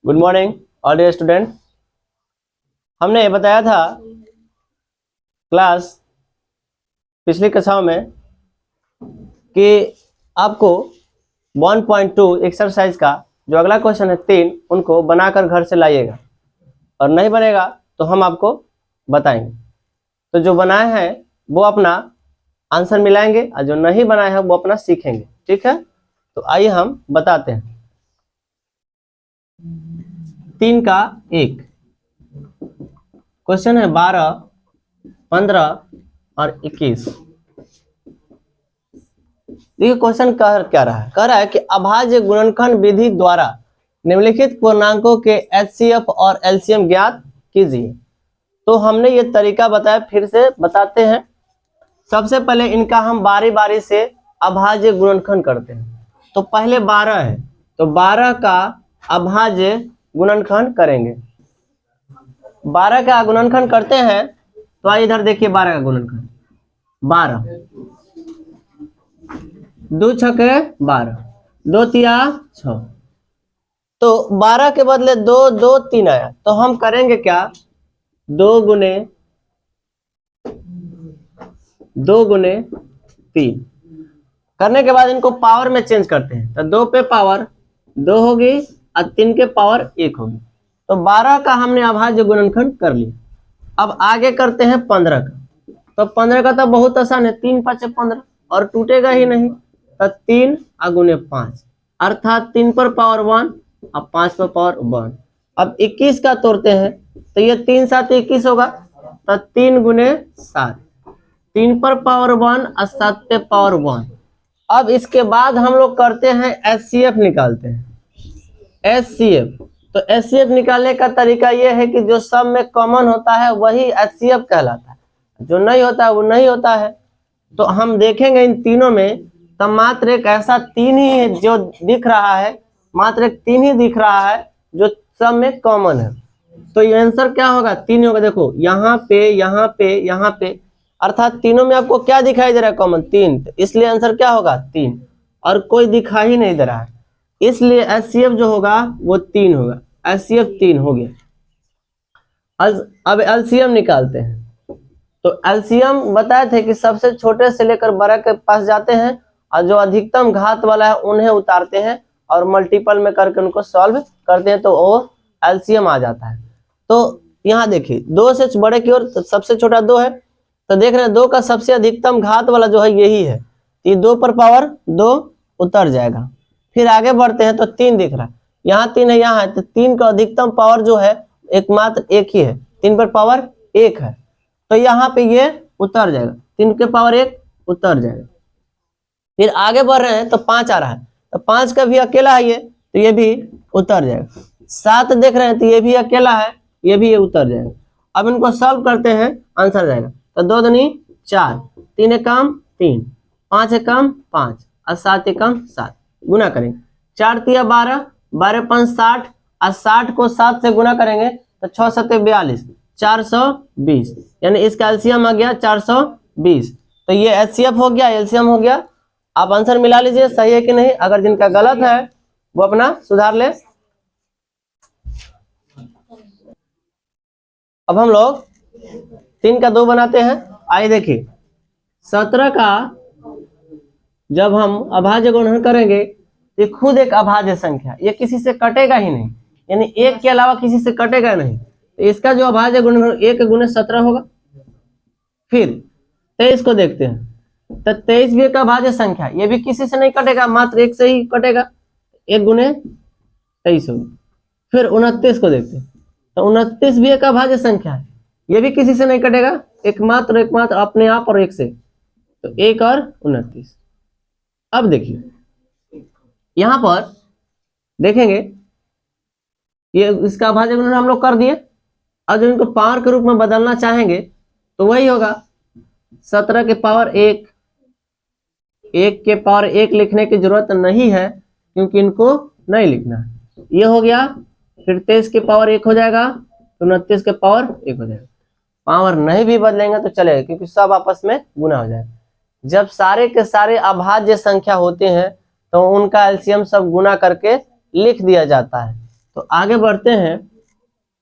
Good morning all dear student. हमने बताया था क्लास पिछली कक्षाओं में कि आपको 1.2 एक्सरसाइज का जो अगला क्वेश्चन है 3 उनको बनाकर घर से लाइएगा, और नहीं बनेगा तो हम आपको बताएंगे। तो जो बनाए हैं वो अपना आंसर मिलाएंगे और जो नहीं बनाए हैं वो अपना सीखेंगे। ठीक है, तो आइए हम बताते हैं। 3 का 1 क्वेश्चन है 12, 15 और 21। देखिए क्वेश्चन क्या रहा है कि अभाज्य गुणनखंड विधि द्वारा निम्नलिखित पूर्णांकों के एचसीएफ और एलसीएम ज्ञात कीजिए। तो हमने ये तरीका बताया, फिर से बताते हैं। सबसे पहले इनका हम बारी बारी से अभाज्य गुणनखंड करते हैं। तो पहले 12 है, तो 12 का अभाज्य गुणनखंड करेंगे। 12 का गुणनखंड करते हैं तो आइए इधर देखिए 12 का गुणनखंड। 12 2 छके 12, 2 तिया 6। तो 12 के बदले 2 2 3 आया, तो हम करेंगे क्या, 2 गुने 3 करने के बाद इनको पावर में चेंज करते हैं। तो 2 पे पावर 2 होगी और 3 के पावर 1 होगी। तो 12 का हमने अभाज्य गुणनखंड कर लिया। अब आगे करते हैं 15 का। तो 15 का तो बहुत आसान है, 3 5 15 और टूटेगा ही नहीं। तो 3 गुने 5 अर्थात 3 पर पावर 1 और 5 पर पावर 1। अब 21 का तोड़ते हैं तो ये 3 7 21 होगा। तो 3 गुने 7, 3 पर पावर 1 और 7 पे पावर 1। अब इसके बाद हम लोग करते हैं एचसीएफ निकालते हैं। एचसीएफ, तो एचसीएफ निकालने का तरीका यह है कि जो सब में कॉमन होता है वही एचसीएफ कहलाता है, जो नहीं होता है वो नहीं होता है। तो हम देखेंगे इन तीनों में तो मात्र एक ऐसा 3 ही है जो दिख रहा है, मात्र एक 3 ही दिख रहा है जो सब में कॉमन है। तो ये आंसर क्या होगा, 3 होगा। देखो यहाँ पे यहाँ पे यहाँ पे, अर्थात तीनों में आपको क्या दिखाई दे रहा है, कॉमन 3। तो इसलिए आंसर क्या होगा 3, और कोई दिखाई ही नहीं दे रहा है, इसलिए एचसीएफ जो होगा वो 3 होगा। एचसीएफ 3 हो गया। अब एलसीएम निकालते हैं। तो एलसीएम बताए थे कि सबसे छोटे से लेकर बड़े के पास जाते हैं और जो अधिकतम घात वाला है उन्हें उतारते हैं और मल्टीपल में करके उनको सॉल्व करते हैं, तो वो एलसीएम आ जाता है। तो यहाँ देखिए 2 से बड़े की ओर सबसे छोटा 2 है, तो देख रहे हैं 2 का सबसे अधिकतम घात वाला जो है यही है। ये 2 पर पावर 2 उतर जाएगा। फिर आगे बढ़ते हैं तो 3 दिख रहा है, यहाँ 3 है, यहाँ है। तो 3 का अधिकतम पावर जो है एकमात्र 1 ही है, 3 पर पावर 1 है। तो यहाँ पे ये उतर जाएगा, 3 के पावर 1 उतर जाएगा। फिर आगे बढ़ रहे हैं तो 5 आ रहा है, तो 5 का भी अकेला है ये, तो ये भी उतर जाएगा। 7 देख रहे हैं तो ये भी अकेला है, ये भी ये उतर जाएगा। अब इनको सॉल्व करते हैं, आंसर जाएगा। तो 2 दूनी 4, 3 एकम 3, 5 एकम 5 और 7 एकम 7। गुना करेंगे, 4 तिया 12, 12 5 60 और 60 को 7 से गुना करेंगे तो 6 7 42, 420। यानी इसका एलसीएम आ गया 420। तो ये एचसीएफ हो गया, एलसीएम हो गया। आप आंसर मिला लीजिए सही है कि नहीं। अगर जिनका गलत है वो अपना सुधार ले। अब हम लोग 3 का 2 बनाते हैं। आइए देखिए 17 का जब हम अभाज्य गुणन करेंगे, ये खुद एक अभाज्य संख्या, ये किसी से कटेगा ही नहीं, यानी 1 के अलावा किसी से कटेगा नहीं। तो इसका जो अभाज्य गुणन 1 गुने 17 होगा। फिर 23 को देखते हैं, तो 23 भी एक अभाज्य संख्या, ये भी किसी से नहीं कटेगा, मात्र 1 से ही कटेगा, 1 गुने 23 होगा। फिर 29 को देखते हैं, तो 29 भी एक अभाज्य संख्या है, ये भी किसी से नहीं कटेगा, एकमात्र अपने आप और 1 से, तो 1 और 29। अब देखिए यहां पर देखेंगे ये इसका अभाज्य गुणन हम लोग कर दिए। अब जब इनको पावर के रूप में बदलना चाहेंगे तो वही होगा, 17 के पावर 1, 1 के पावर 1 लिखने की जरूरत नहीं है क्योंकि इनको नहीं लिखना है। ये हो गया। फिर 23 के पावर 1 हो जाएगा, तो 29 के पावर 1 हो जाएगा। पावर नहीं भी बदलेंगे तो चलेगा क्योंकि सब आपस में गुना हो जाएगा। जब सारे के सारे अभाज्य संख्या होते हैं तो उनका एलसीएम सब गुना करके लिख दिया जाता है। तो आगे बढ़ते हैं,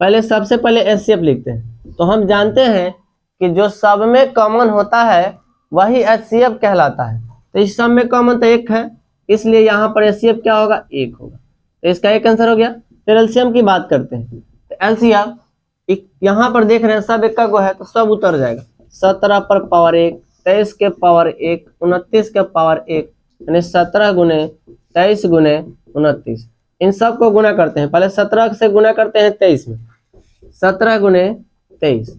पहले सबसे पहले एचसीएफ लिखते हैं। तो हम जानते हैं कि जो सब में कॉमन होता है वही एचसीएफ कहलाता है। तो इस सब में कॉमन तो एक है, इसलिए यहाँ पर एचसीएफ क्या होगा, एक होगा। तो इसका एक आंसर हो गया। फिर एलसीएम की बात करते हैं। तो एलसीएम यहाँ पर देख रहे हैं सब एक का गो है तो सब उतर जाएगा। 17 पर पावर 1, 23 के पावर 1, 29 के पावर 1, यानी 17 गुने 23 गुने 29। इन सब को गुना करते हैं, पहले 17 से गुना करते हैं 23 में, 17 गुने 23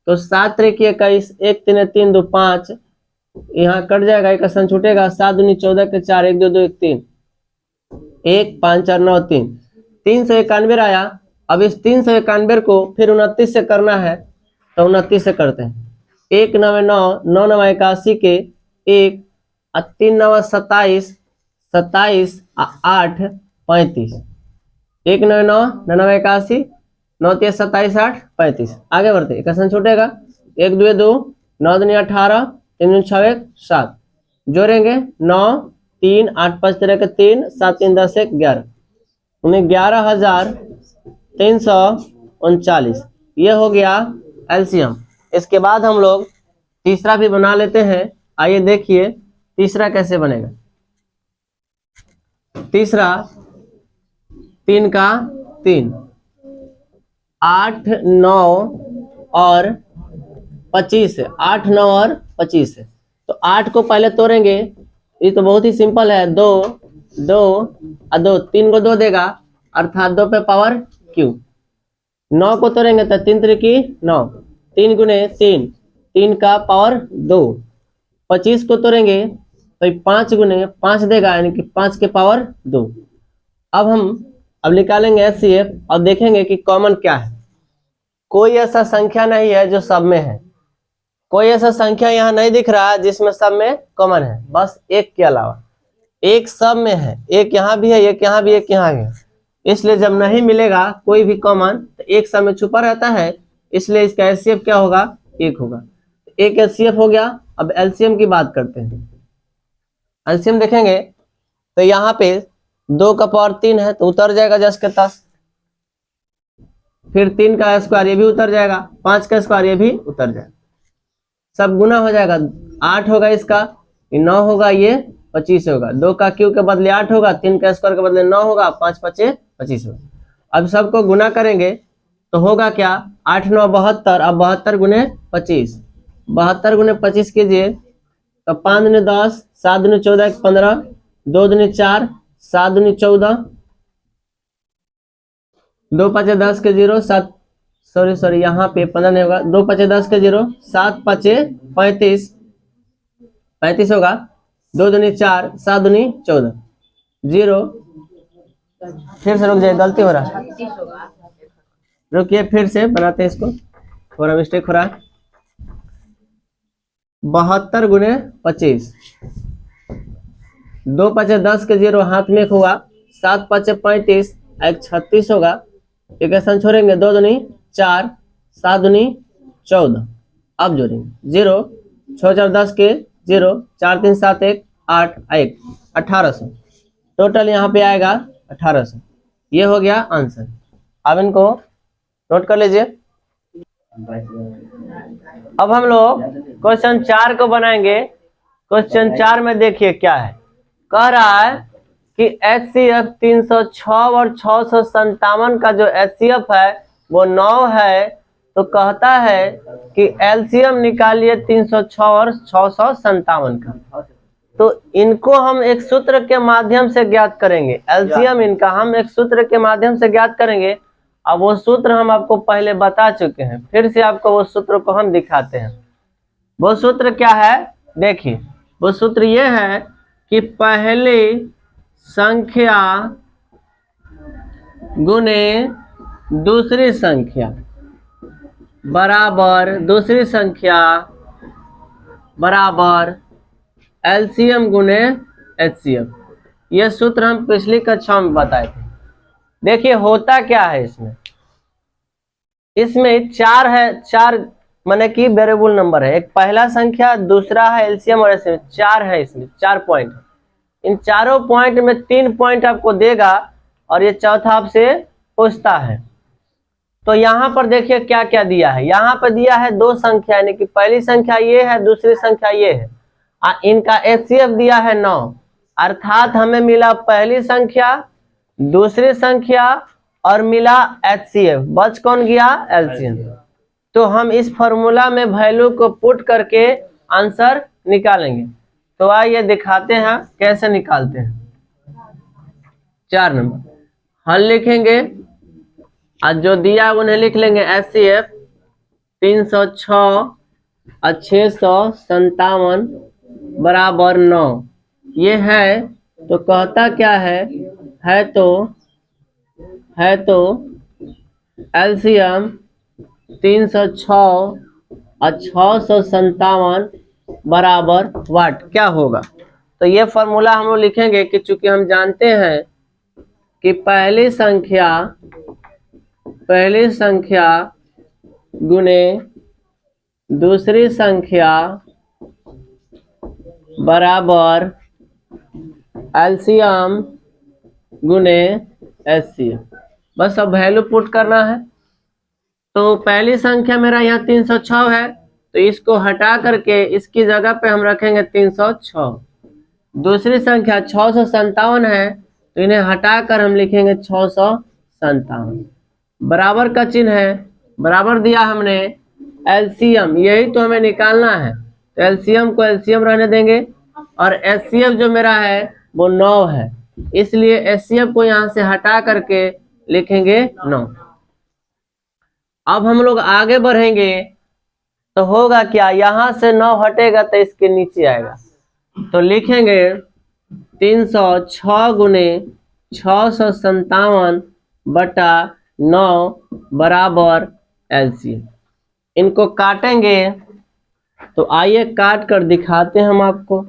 तो 7 3 21, 1 3 3 2 5, यहाँ कट जाएगा, एक आसान छूटेगा, 7 दूनी 14 के 4, 1 2 2 1 3, 1 5 4 9 3, 391 आया। अब इस 391 को फिर 29 से करना है, तो 29 से करते हैं। 1 9 9, 9 9 81 के 1, 3 9 27, 27 8 35, 1 9 9, 9 81, 9 3 27 8 35। आगे बढ़ते, एक आसान छूटेगा, 1 2 2, 9 2 18, 3 2 6 1 7, जोड़ेंगे 9 3 8 5 13 के 3, 7 3 10 1 11, 11,339। ये हो गया एलसीएम। इसके बाद हम लोग तीसरा भी बना लेते हैं। आइए देखिए तीसरा कैसे बनेगा। तीसरा 3 का 3, 8 9 और 25 है, 8 9 और 25 है। तो 8 को पहले तोड़ेंगे, ये तो बहुत ही सिंपल है, 2 2 और 2, 3 को 2 देगा, अर्थात 2 पे पावर क्यू। 9 को तोड़ेंगे तो 3 3 की 9, 3 गुने 3, 3 का पावर 2। 25 को तोड़ेंगे तो 5 गुने 5 देगा, यानी कि 5 के पावर 2। अब निकालेंगे एचसीएफ और देखेंगे कि कॉमन क्या है। कोई ऐसा संख्या नहीं है जो सब में है, कोई ऐसा संख्या यहाँ नहीं दिख रहा है जिसमें सब में कॉमन है, बस एक के अलावा। एक सब में है, एक यहाँ भी है, एक यहाँ भी, एक यहाँ भी है। इसलिए जब नहीं मिलेगा कोई भी कॉमन तो एक सब में छुपा रहता है, इसलिए इसका एचसीएफ क्या होगा, एक होगा। एक एचसीएफ हो गया। अब एलसीएम की बात करते हैं। एलसीएम देखेंगे तो यहाँ पे 2 का पावर 3 है तो उतर जाएगा 10 के 10, फिर 3 का स्क्वायर ये भी उतर जाएगा, 5 का स्क्वायर ये भी उतर जाएगा, सब गुना हो जाएगा। 8 होगा इसका, 9 होगा, ये 25 होगा, 2 का क्यू के बदले 8 होगा, 3 का स्क्वायर के बदले 9 होगा, 5 5 25 होगा। अब सबको गुना करेंगे तो होगा क्या, 8 9 72, अब 72 गुने 25, 72 गुने 25 कीजिए तो 5 दूनी 10, 7 दूनी 14 15, 2 दूनी 4, 7 दूनी 14, 2 5 10 के 0, 7 सॉरी यहाँ पे 15 नहीं होगा, 2 5 10 के 0, 7 5 35, 35 होगा, 2 दूनी 4, 7 दूनी 14, 0। फिर से रुक जाए, गलती हो रहा है, रुकिए फिर से बनाते हैं इसको, थोड़ा मिस्टेक हो रहा है। 72 गुने 25, 2 5 10 के 0 हाथ में होगा, 7 5 35, 1 36 होगा, एक स्थान छोड़ेंगे, 2 दूनी 4, 7 दूनी 14, अब जोड़ेंगे 0, 6 4 10 के 0, 4 3 7 1 8 1, 1800 टोटल यहाँ पे आएगा 1800। ये हो गया आंसर। अब इनको नोट कर लीजिए। अब हम लोग क्वेश्चन 4 को बनाएंगे। क्वेश्चन 4 में देखिए क्या है, कह रहा है कि एचसीएफ 306 और 657 का जो एचसीएफ है वो 9 है, तो कहता है कि एलसीएम निकालिए 306 और 657 का। तो इनको हम एक सूत्र के माध्यम से ज्ञात करेंगे, एलसीएम इनका हम एक सूत्र के माध्यम से ज्ञात करेंगे। अब वो सूत्र हम आपको पहले बता चुके हैं, फिर से आपको वो सूत्र को हम दिखाते हैं। वो सूत्र क्या है, देखिए वो सूत्र ये है कि पहली संख्या गुने दूसरी संख्या बराबर दूसरी संख्या बराबर एलसीएम गुने एचसीएफ। यह सूत्र हम पिछली कक्षा में बताए थे। देखिए होता क्या है इसमें 4 है, 4 माने कि वेरिएबल नंबर है, एक पहला संख्या, दूसरा है एलसीएम और एचसीएफ, 4 है, इसमें 4 पॉइंट। इन चारों पॉइंट में 3 पॉइंट आपको देगा और ये चौथा आपसे पूछता है। तो यहाँ पर देखिए क्या क्या दिया है। यहाँ पर दिया है दो संख्या, यानी कि पहली संख्या ये है, दूसरी संख्या ये है। इनका एचसीएफ दिया है 9, अर्थात हमें मिला पहली संख्या, दूसरी संख्या और मिला एचसीएफ, बच कौन गया? एलसीएम। तो हम इस फॉर्मूला में वैल्यू को पुट करके आंसर निकालेंगे। तो आइए दिखाते हैं कैसे निकालते हैं। 4 नंबर हल लिखेंगे, आज जो दिया उन्हें लिख लेंगे। एचसीएफ 306 और 657 बराबर 9, ये है। तो कहता क्या है तो एलसीएम 306 और 657 बराबर वाट क्या होगा। तो ये फॉर्मूला हम लोग लिखेंगे कि चूंकि हम जानते हैं कि पहली संख्या गुने दूसरी संख्या बराबर एलसीएम गुने एचसीएफ। बस अब वैल्यू पुट करना है। तो पहली संख्या मेरा यहाँ 306 है, तो इसको हटा करके इसकी जगह पे हम रखेंगे 306। दूसरी संख्या 657 है, तो इन्हें हटाकर हम लिखेंगे 657। बराबर का चिन्ह है, बराबर दिया हमने। एलसीएम यही तो हमें निकालना है, तो एलसीएम को एलसीएम रहने देंगे। और एचसीएफ जो मेरा है वो 9 है, इसलिए एचसीएफ को यहाँ से हटा करके लिखेंगे 9। अब हम लोग आगे बढ़ेंगे तो होगा क्या, यहाँ से 9 हटेगा तो इसके नीचे आएगा। तो लिखेंगे 306 गुने 657 बटा 9 बराबर एलसीएम। इनको काटेंगे, तो आइए काट कर दिखाते हैं हम आपको।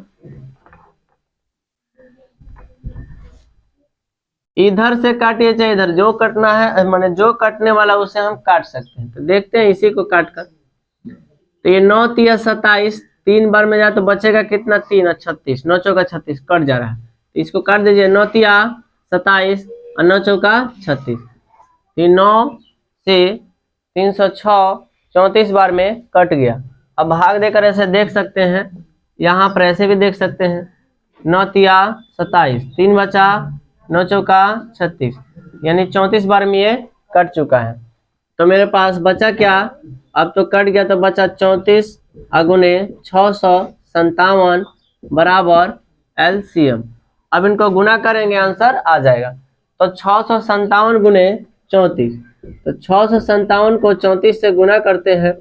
इधर से काटिए चाहे इधर, जो कटना है माने जो कटने वाला उसे हम काट सकते हैं। तो देखते हैं इसी को काट कर। तो ये 9 तिया 27, 3 बार में जाए तो बचेगा कितना? 3 और 36, 9 चौका 36 कट जा रहा है, तो इसको काट दीजिए। 9 तिया 27 और 9 चौका 36, 9 से 306 34 बार में कट गया। अब भाग देकर ऐसे देख सकते हैं, यहाँ पर ऐसे भी देख सकते हैं। 9 तिया 27, 3 बचा, 9 चौका 36, यानी 34 बार में ये कट चुका है। तो मेरे पास बचा क्या? अब तो कट गया, तो बचा 34 अगुने 657 बराबर एलसीएम। अब इनको गुना करेंगे, आंसर आ जाएगा। तो 657 गुने 34, तो 657 को 34 से गुना करते हैं।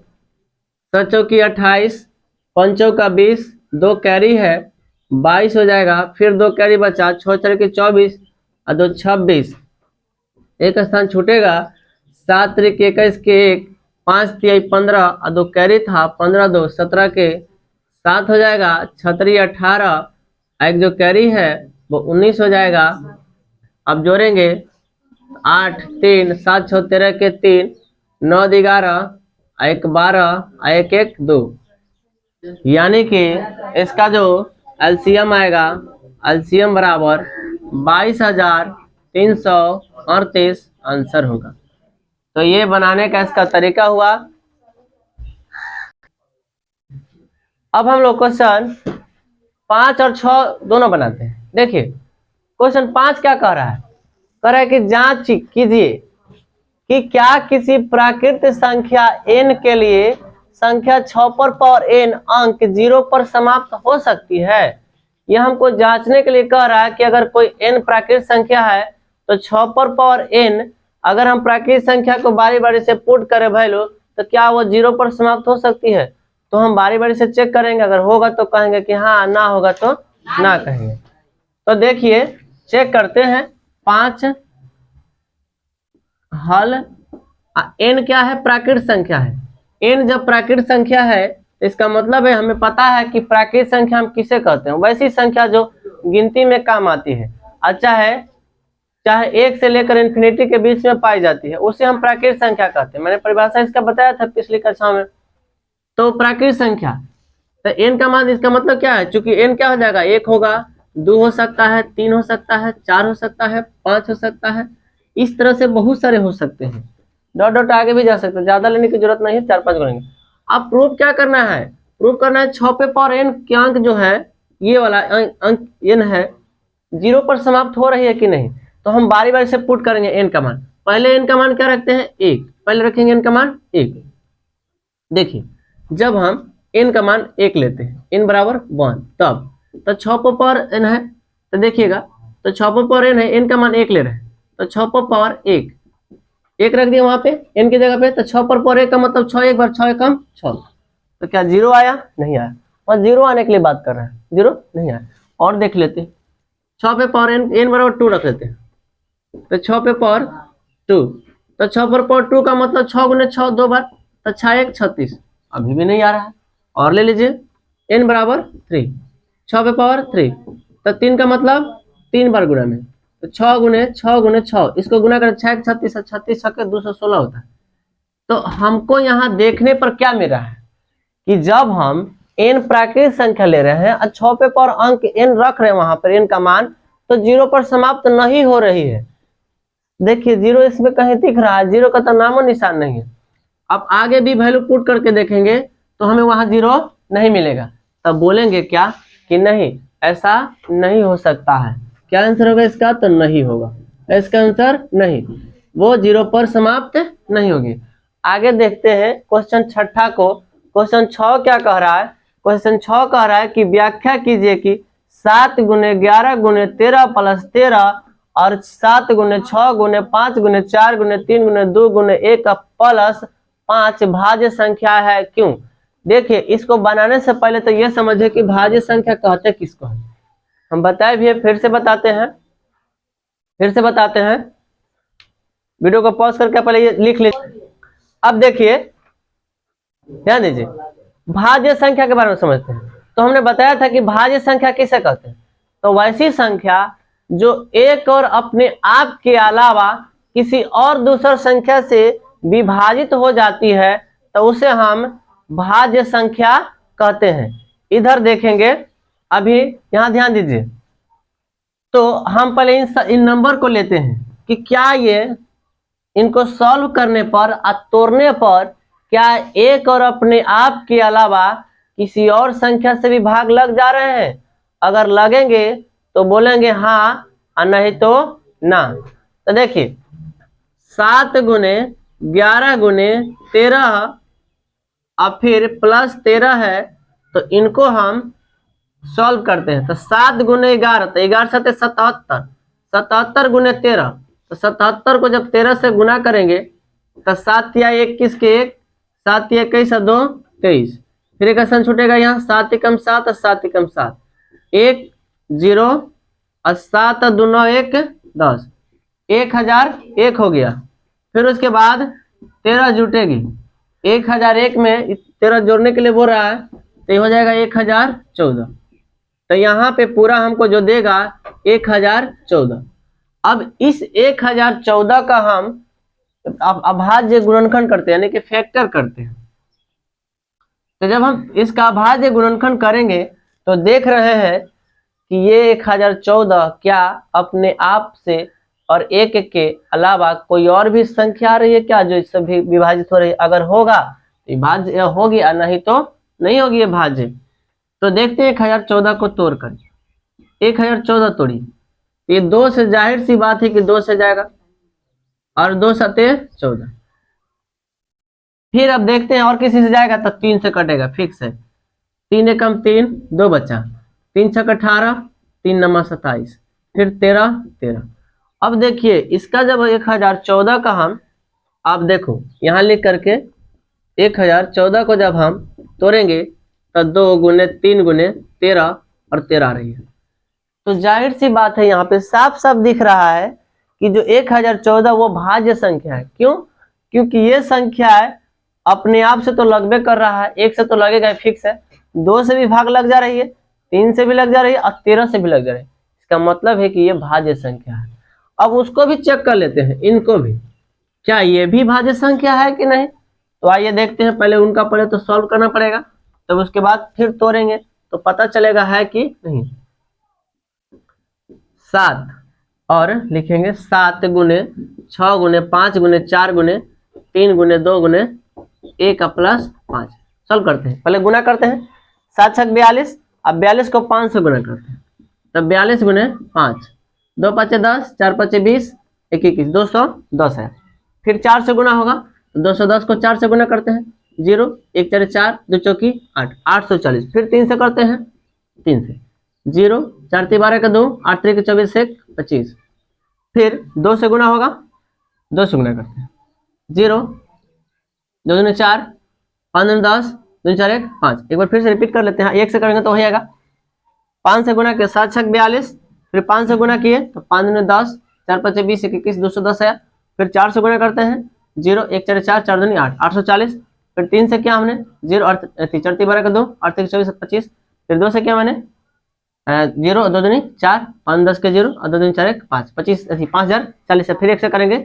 7 चौकी 28, 5 चौका 20, 2 कैरी है 22 हो जाएगा। फिर 2 कैरी बचा, 6 चौकी 24 और 2 26, एक स्थान छूटेगा। 7 त्रिक 21 के 1, 5 तिहाई 15 और 2 कैरी था, 15 2 17 के 7 हो जाएगा। 6 18, एक जो कैरी है वो 19 हो जाएगा। अब जोड़ेंगे 8 3 7 6 13 के 3, 9 11, 1 12, 1 1 2, यानी कि इसका जो एलसीएम आएगा, एलसीएम बराबर 22,338 आंसर होगा। तो ये बनाने का इसका तरीका हुआ। अब हम लोग क्वेश्चन 5 और 6 दोनों बनाते हैं। देखिए क्वेश्चन 5 क्या कह रहा है? कह रहा है कि जांच कीजिए कि क्या किसी प्राकृत संख्या n के लिए संख्या 6 पर पावर n अंक 0 पर समाप्त हो सकती है। यह हमको जांचने के लिए कह रहा है कि अगर कोई n प्राकृत संख्या है तो 6 पर पावर n, अगर हम प्राकृत संख्या को बारी बारी से पुट करें वैल्यू, तो क्या वो 0 पर समाप्त हो सकती है। तो हम बारी बारी से चेक करेंगे, अगर होगा तो कहेंगे कि हाँ, ना होगा तो ना कहेंगे। तो देखिए चेक करते हैं। 5 हल, n क्या है? प्राकृत संख्या है। n जब प्राकृत संख्या है तो इसका मतलब है हमें पता है कि प्राकृत संख्या हम किसे कहते हैं, वैसी संख्या जो गिनती में काम आती है, अच्छा है चाहे 1 से लेकर इन्फिनिटी के बीच में पाई जाती है, उसे हम प्राकृत संख्या कहते हैं। मैंने परिभाषा इसका बताया था पिछली कक्षा में। तो प्राकृत संख्या, तो n का मान, इसका मतलब क्या है? चूंकि n क्या हो जाएगा? 1 होगा, 2 हो सकता है, 3 हो सकता है, 4 हो सकता है, 5 हो सकता है, इस तरह से बहुत सारे हो सकते हैं, डॉट डॉट आगे भी जा सकते हैं, ज्यादा लेने की जरूरत नहीं है, 4-5 गुनेंगे। अब प्रूफ क्या करना है, प्रूफ करना है 6 पे पावर n के अंक जो है, ये वाला अंक n है, 0 पर समाप्त हो रही है कि नहीं। तो हम बारी बारी से पुट करेंगे n का मान। पहले n का मान क्या रखते हैं, 1, पहले रखेंगे n का मान 1। देखिए जब हम n का मान 1 लेते हैं, n बराबर 1, तब तो 6 पे पावर n है, तो देखिएगा, तो 6 पे पावर n है, n का मान 1 ले रहे हैं, तो 6 पे पावर 1 रख दिया वहां पे n की जगह पे, तो 6 पर पावर 1 का मतलब 6, 1 बार 6 एकम 6, तो क्या 0 आया, नहीं आया। और 0 आने के लिए बात कर रहे हैं, 0 नहीं आया। और देख लेते हैं, 6 पे पावर n बराबर 2 रख लेते हैं, तो 6 पे पावर 2, तो 6 पर पावर 2 का मतलब 6 गुने 6 2 बार, तो 6 1 36, अभी भी नहीं आ रहा है। और ले लीजिए n बराबर 3, 6 पे पावर 3, तो 3 का मतलब 3 बार गुना में, तो 6 गुने 6 गुने 6, इसको गुना करें 6 1 36, 36 छक्के 216 होता है। तो हमको यहाँ देखने पर क्या मिल रहा है कि जब हम n प्राकृतिक संख्या ले रहे हैं और 6 पे पावर अंक n रख रहे हैं वहां पर n का मान, तो 0 पर समाप्त नहीं हो रही है। देखिए 0 इसमें कहीं दिख रहा है, 0 का तो नामो निशान नहीं है। अब आगे भी वैल्यू पुट करके देखेंगे तो हमें वहां 0 नहीं मिलेगा, तब बोलेंगे क्या कि नहीं, ऐसा नहीं हो सकता है। क्या आंसर होगा इसका, तो नहीं होगा, इसका आंसर नहीं, वो 0 पर समाप्त नहीं होगी। आगे देखते हैं क्वेश्चन 6 को। क्वेश्चन 6 क्या कह रहा है, क्वेश्चन 6 कह रहा है कि व्याख्या कीजिए कि 7 गुने 11 गुने 13 प्लस 13 और 7 गुने 6 गुने 5 गुने 4 गुने 3 गुने 2 गुने 1 प्लस 5 भाज्य संख्या है, क्यों। देखिए इसको बनाने से पहले तो ये समझे कि भाज्य संख्या कहते किसको है, हम बताए भी है, फिर से बताते हैं, वीडियो को पॉज करके पहले ये लिख लीजिए। अब देखिए ध्यान दीजिए, भाज्य संख्या के बारे में समझते हैं। तो हमने बताया था कि भाज्य संख्या किसे कहते हैं, तो वैसी संख्या जो एक और अपने आप के अलावा किसी और दूसर संख्या से विभाजित हो जाती है, तो उसे हम भाज्य संख्या कहते हैं। इधर देखेंगे, अभी यहाँ ध्यान दीजिए, तो हम पहले इन नंबर को लेते हैं कि क्या ये इनको सॉल्व करने पर और तोड़ने पर क्या एक और अपने आप के अलावा किसी और संख्या से भी भाग लग जा रहे हैं। अगर लगेंगे तो बोलेंगे हाँ और नहीं तो ना। तो देखिए 7 गुने 11 गुने 13 और फिर प्लस 13 है, तो इनको हम सॉल्व करते हैं। तो 7 गुने 11, तो 11 7 77, 77 गुने 13, तो 77 को जब 13 से गुना करेंगे तो 7 या 21 के 1, 7 या 21 2 23, फिर एक आसान छूटेगा यहाँ, 7 एकम 7 और 7 एकम 7, 1 0 और 7 2 9 1 10, 1001 हो गया। फिर उसके बाद 13 जुटेगी, 1001 में 13 जोड़ने के लिए बोल रहा है, तो ये हो जाएगा 1014। तो यहाँ पे पूरा हमको जो देगा 1014। अब इस 1014 का हम अभाज्य गुणनखंड करते हैं, यानी कि फैक्टर करते हैं। तो जब हम इसका अभाज्य गुणनखंड करेंगे तो देख रहे हैं कि ये 1014 क्या अपने आप से और एक के अलावा कोई और भी संख्या आ रही है क्या जो इससे भी विभाजित हो रही है। अगर होगा तो भाज्य होगी और नहीं तो नहीं होगी ये भाज्य। तो देखते हैं 1014 को तोड़कर, 1014 तोड़ी, ये 2 से जाहिर सी बात है कि 2 से जाएगा और 2 सते 14। फिर अब देखते हैं और किसी से जाएगा तो 3 से कटेगा, फिक्स है, 3 एकम 3 2 बचा, 3 छक 18, 3 नमा 27, फिर 13 13। अब देखिए इसका जब 1014 का हम, आप देखो यहाँ लिख करके 1014 को जब हम तोड़ेंगे तो 2 गुने 3 गुने 13 और 13 आ रही है। तो जाहिर सी बात है यहाँ पे साफ साफ दिख रहा है कि जो 1014 वो भाज्य संख्या है। क्यों? क्योंकि ये संख्या है अपने आप से तो लगभे कर रहा है, 1 से तो लगेगा फिक्स है, 2 से भी भाग लग जा रही है, 3 से भी लग जा रही है और 13 से भी लग जा रही है। इसका मतलब है कि ये भाज्य संख्या है। अब उसको भी चेक कर लेते हैं, इनको भी, क्या ये भी भाज्य संख्या है कि नहीं। तो आइए देखते हैं, पहले उनका पहले तो सॉल्व करना पड़ेगा, तब उसके बाद फिर तोड़ेंगे तो पता चलेगा है कि नहीं। 7 और लिखेंगे 7 गुने 6 गुने 5 गुने 4 गुने 3 गुने 2 गुने 1 प्लस 5। सॉल्व करते हैं, पहले गुना करते हैं। 7 छक 42, अब 42 को 5 से गुना करते हैं, तब 42 गुने 5, 2 5 10, 4 5 20, 1 21, 210 है। फिर 4 से गुना होगा, 210 को 4 से गुना करते हैं, 0 1 4 4, 2 चौकी 8, 840। फिर 3 से करते हैं, 3 से 0 4 3 12 का 2, 8 3 24 1 25। फिर 2 से गुना होगा, 2 से गुना करते हैं, 0 2 दूनी 4, 5 दूनी 10, 2 4 1 5। एक बार फिर से रिपीट कर लेते हैं, 1 से करेंगे तो हो जाएगा। 5 से गुना किया 7 छक 42, फिर 5 से गुना किए तो 5 दूनी 10, 4 5 20 1 21, 210 है। फिर 4 से गुना करते हैं, 0 1 4 4, 4 दूनी 8, 840। फिर 3 से किया हमने, 0 4 3 12 का 2, 8 3 24 25। फिर 2 से किया मैंने, 0 2 दूनी 4, 5 10 के 0 और 2 दूनी 4 1 5, 25 5040 है। फिर 1 से करेंगे,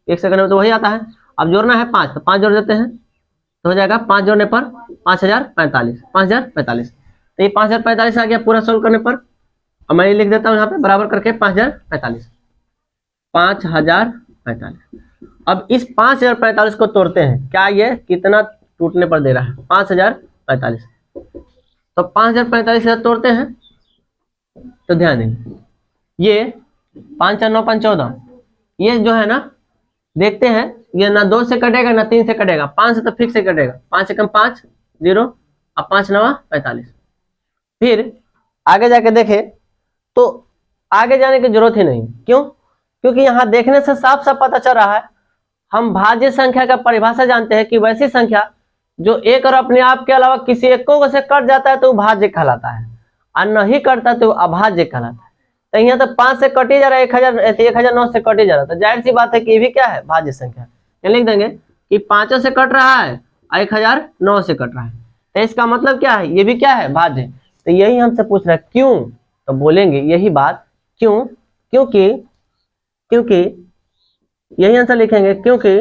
1 से करने में तो वही आता है। अब जोड़ना है 5, तो 5 जोड़ देते हैं तो हो जाएगा 5 जोड़ने पर 5045, 5045। तो ये 5045 आ गया पूरा सोल्व करने पर। अब मैं ये लिख देता हूँ यहाँ पे बराबर करके 5045, 5045। अब इस 5045 को तोड़ते हैं, क्या ये कितना टूटने पर दे रहा है, 5045। तो 5045 से तोड़ते हैं तो ध्यान देंगे, ये 5 4 9 5 14, ये जो है ना देखते हैं, ये ना 2 से कटेगा ना 3 से कटेगा, 5 से तो फिक्स से कटेगा, 5 से कम 5 0, अब 5 9 45। फिर आगे जाके देखे तो आगे जाने की जरूरत ही नहीं, क्यों? क्योंकि यहाँ देखने से साफ साफ पता चल रहा है, हम भाज्य संख्या का परिभाषा जानते हैं कि वैसी संख्या जो एक और अपने आप के अलावा किसी एक को से कट जाता है तो वो भाज्य कहलाता है, और नहीं कटता तो अभाज्य कहलाता है। तो यहाँ तो 5 से कट ही जा रहा है, 1009 से कट ही जा रहा था, जाहिर सी बात है कि ये भी क्या है, भाज्य संख्या। ये लिख देंगे कि 5 से कट रहा है, 1009 से कट रहा है, तो इसका मतलब क्या है, ये भी क्या है, भाज्य। तो यही हमसे पूछ रहा है क्यों, तो बोलेंगे यही बात, क्यों, क्योंकि क्योंकि यही आंसर लिखेंगे, क्योंकि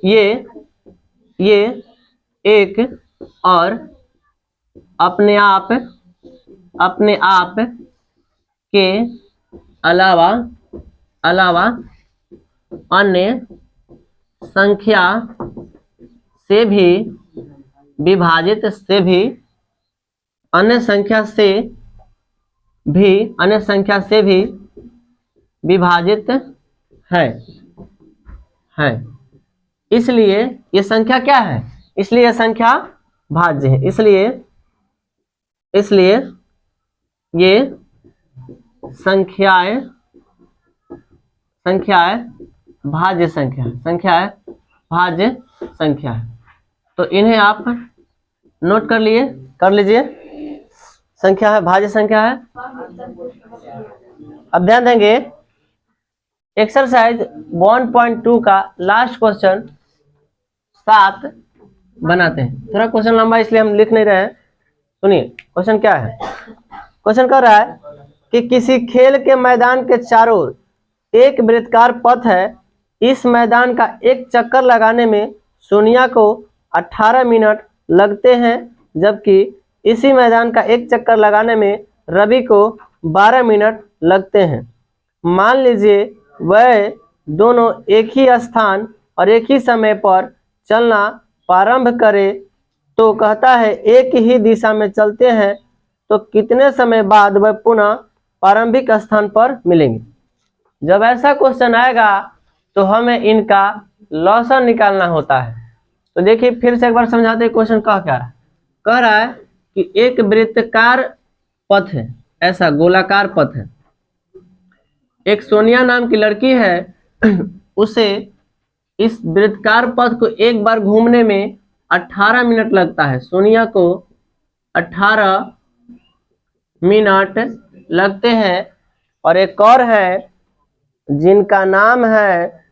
ये एक और अपने आप के अलावा अन्य संख्या से भी विभाजित अन्य संख्या से भी विभाजित है। इसलिए ये संख्या क्या है, इसलिए यह संख्या भाज्य है, इसलिए ये संख्याएं भाज्य संख्या है। तो इन्हें आप नोट कर लीजिए, संख्या है, भाज्य संख्या है। अब ध्यान देंगे, एक्सरसाइज 1.2 का लास्ट क्वेश्चन 7 बनाते हैं। थोड़ा क्वेश्चन लंबा इसलिए हम लिख नहीं रहे हैं, सुनिए क्वेश्चन क्या है। क्वेश्चन कह रहा है कि किसी खेल के मैदान के चारों ओर एक वृत्ताकार पथ है, इस मैदान का एक चक्कर लगाने में सोनिया को 18 मिनट लगते हैं, जबकि इसी मैदान का एक चक्कर लगाने में रवि को 12 मिनट लगते हैं। मान लीजिए वह दोनों एक ही स्थान और एक ही समय पर चलना प्रारंभ करें, तो कहता है एक ही दिशा में चलते हैं तो कितने समय बाद वह पुनः प्रारंभिक स्थान पर मिलेंगे। जब ऐसा क्वेश्चन आएगा तो हमें इनका लॉसन निकालना होता है। तो देखिए फिर से एक बार समझाते हैं क्वेश्चन कह क्या रहा है। कह रहा है कि एक वृत्ताकार पथ है, ऐसा गोलाकार पथ है, एक सोनिया नाम की लड़की है, उसे इस वृत्ताकार पथ को एक बार घूमने में 18 मिनट लगता है, सोनिया को 18 मिनट लगते हैं। और एक और है जिनका नाम है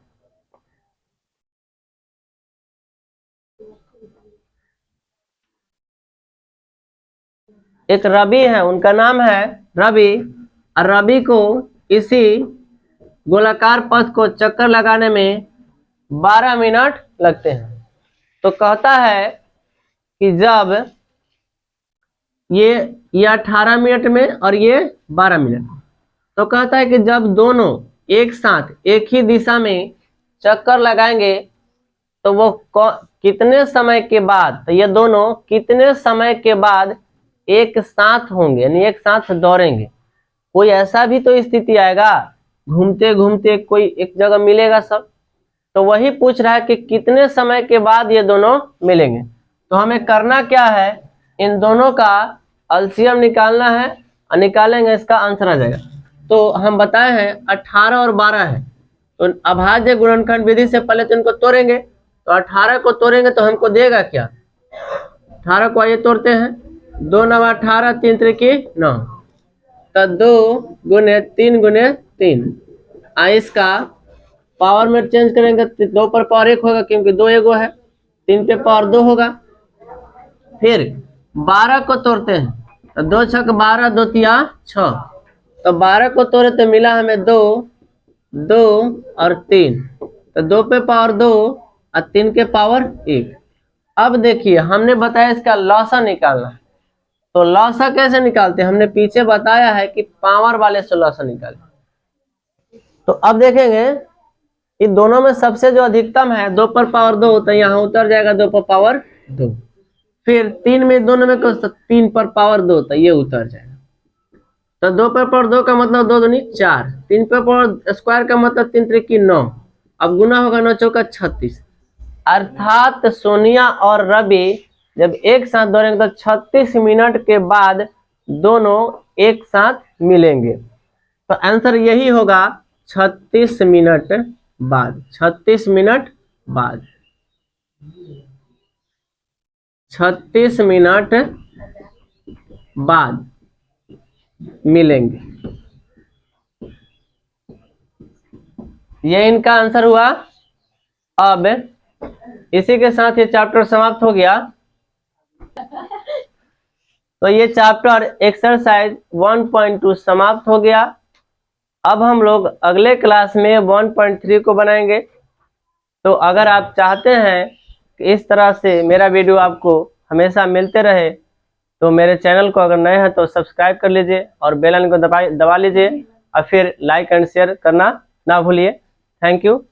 एक रवि है, उनका नाम है रवि, और रवि को इसी गोलाकार पथ को चक्कर लगाने में 12 मिनट लगते हैं। तो कहता है कि जब ये 18 मिनट में और ये 12 मिनट, तो कहता है कि जब दोनों एक साथ एक ही दिशा में चक्कर लगाएंगे तो वो कितने समय के बाद, तो ये दोनों कितने समय के बाद एक साथ होंगे, यानी एक साथ दौड़ेंगे। कोई ऐसा भी तो स्थिति आएगा, घूमते घूमते कोई एक जगह मिलेगा सब, तो वही पूछ रहा है कि कितने समय के बाद ये दोनों मिलेंगे। तो हमें करना क्या है, इन दोनों का एलसीएम निकालना है और निकालेंगे, इसका आंसर आ जाएगा। तो हम बताए हैं 18 और 12 है, तो अभाज्य गुणनखंड विधि से पहले तो इनको तोड़ेंगे। तो 18 को तोड़ेंगे तो हमको देगा क्या, 18 को आइए तोड़ते हैं, 2 9 18, 3 त्रिकी 9, तो 2 गुने 3 गुने 3। इसका पावर में चेंज करेंगे, 2 पर पावर 1 होगा क्योंकि 2 एगो है, 3 पे पावर 2 होगा। फिर 12 को तोड़ते हैं, तो 2 छक 12, 2 तिया 6, तो 12 को तोड़े तो मिला हमें 2 2 और 3, तो 2 पे पावर 2 और 3 के पावर 1। अब देखिए हमने बताया इसका लॉसा निकालना है, तो लॉसा कैसे निकालते हैं, हमने पीछे बताया है कि पावर वाले से लॉसा निकालते। तो अब देखेंगे इन दोनों में सबसे जो अधिकतम है 2 पर पावर 2, तो यहाँ उतर जाएगा 2 पर पावर 2। फिर 3 में दोनों में 3 पर पावर 2, तो ये उतर जाएगा। तो 2 पर पावर 2 का मतलब 2 दूनी 4, 3 पर पावर स्क्वायर का मतलब 3 त्रिकी 9, अब गुना होगा 9 चौका 36। अर्थात सोनिया और रवि जब एक साथ दौड़ेंगे तो 36 मिनट के बाद दोनों एक साथ मिलेंगे। तो आंसर यही होगा 36 मिनट बाद, 36 मिनट बाद, 36 मिनट बाद मिलेंगे। ये इनका आंसर हुआ। अब इसी के साथ ये चैप्टर समाप्त हो गया। तो ये चैप्टर एक्सरसाइज 1.2 समाप्त हो गया। अब हम लोग अगले क्लास में 1.3 को बनाएंगे। तो अगर आप चाहते हैं कि इस तरह से मेरा वीडियो आपको हमेशा मिलते रहे, तो मेरे चैनल को अगर नए हैं तो सब्सक्राइब कर लीजिए और बेल आइकन को दबा लीजिए और फिर लाइक एंड शेयर करना ना भूलिए। Thank you.